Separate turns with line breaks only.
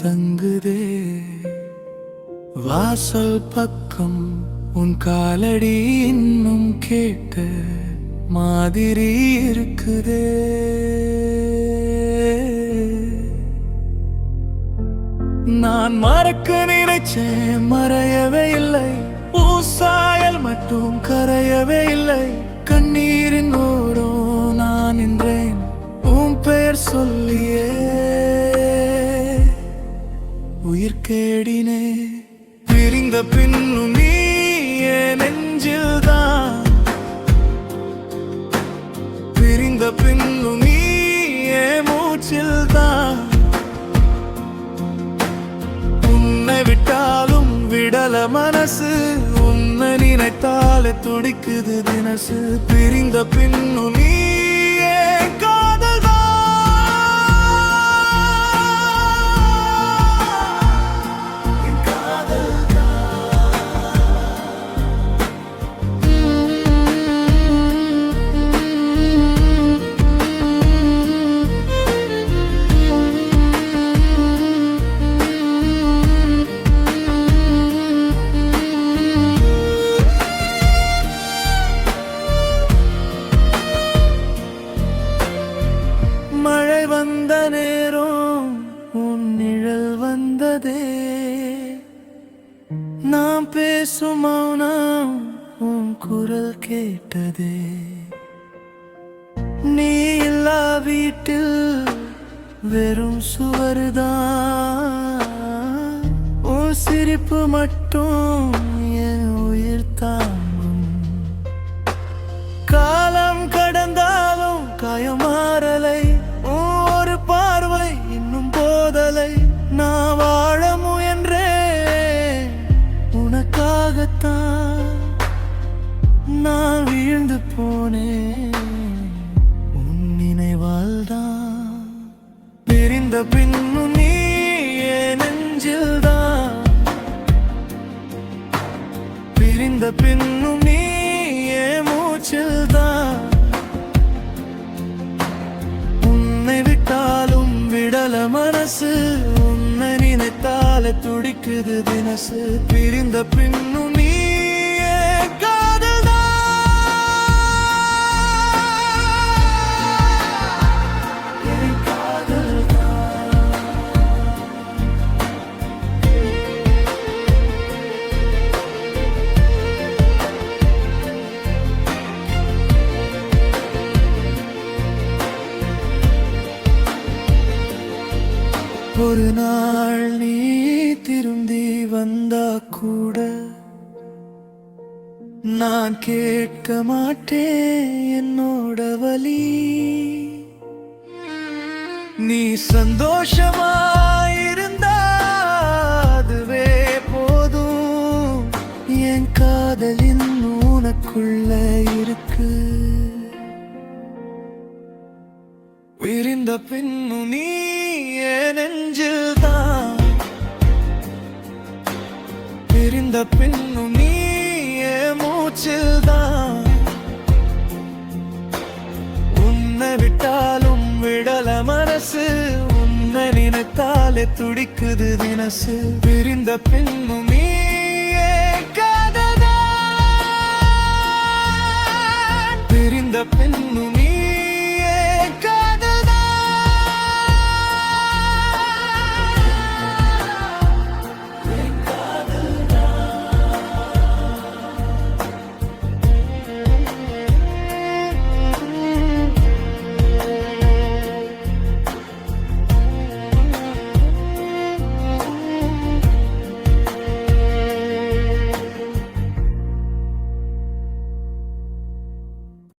தங்குதே. வாசல் பக்கம் உன் காலடி இன்னும் கேட்ட மாதிரி இருக்குதே. நான் மறக்க நினைச்சேன், மறையவே இல்லை. சாயல் மட்டும் கரையவே இல்லை. கண்ணீரின் ஓடும் நான் நின்றேன் உன் பெயர் சொல்லியே. உயிர் கேடினே பிரிந்த பின்னும் நீ என் நெஞ்சில்தான். பிரிந்த பின்னும் நீ என் மூச்சில்தான். உன்னை விட்டாலும் விடல மனசு, உன்னை நினைத்தாலே துடிக்குது தினசு. பிரிந்த பின்னும் நீ என் காதல்தான். மழை வந்த நேரம் உன் நிழல் வந்ததே. நாம் பேசும் மௌனம் உன் குரல் கேட்டதே. நீ இல்லா வீட்டில் வெறும் சுவருதான். உன் சிரிப்பு மட்டும் என் உயிர் தாங்கும். காலம் கடந்தாலும் காயமாறலை. ஒரு பார்வை இன்னும் போதலை. நான் வாழ முயன்றேன் உனக்காகத்தான். நான் வீழ்ந்து போனேன் உன் நினைவால்தான். பிரிந்த பின்னும் நீ என் நெஞ்சில்தான். பிரிந்த பின்னும் நீ என் மூச்சில்தான். உன்னை விட்டாலும் விடல மனசு, உன்னை நினைத்தாலே துடிக்குது தினசு. பிரிந்த பின்னும் நீ என் காதல்தான். என் காதல்தான். ஒரு நாள் நீ திரும்பி வந்தா கூட நான் கேட்க மாட்டேன் என்னோட வலி. நீ சந்தோஷமாயிருந்தா அதுவே போதும். என் காதலின் உனக்குள்ள இருக்கு. பிரிந்த பின்னும் நீ என் நெஞ்சில்தான். பிரிந்த பின்னும் நீ என் மூச்சில்தான். உன்னை விட்டாலும் விடல மனசு, உன்னை நினைத்தாலே துடிக்குது தினசு. பிரிந்த பின்னும் நீ என் காதல்தான். பிரிந்த பின்னும்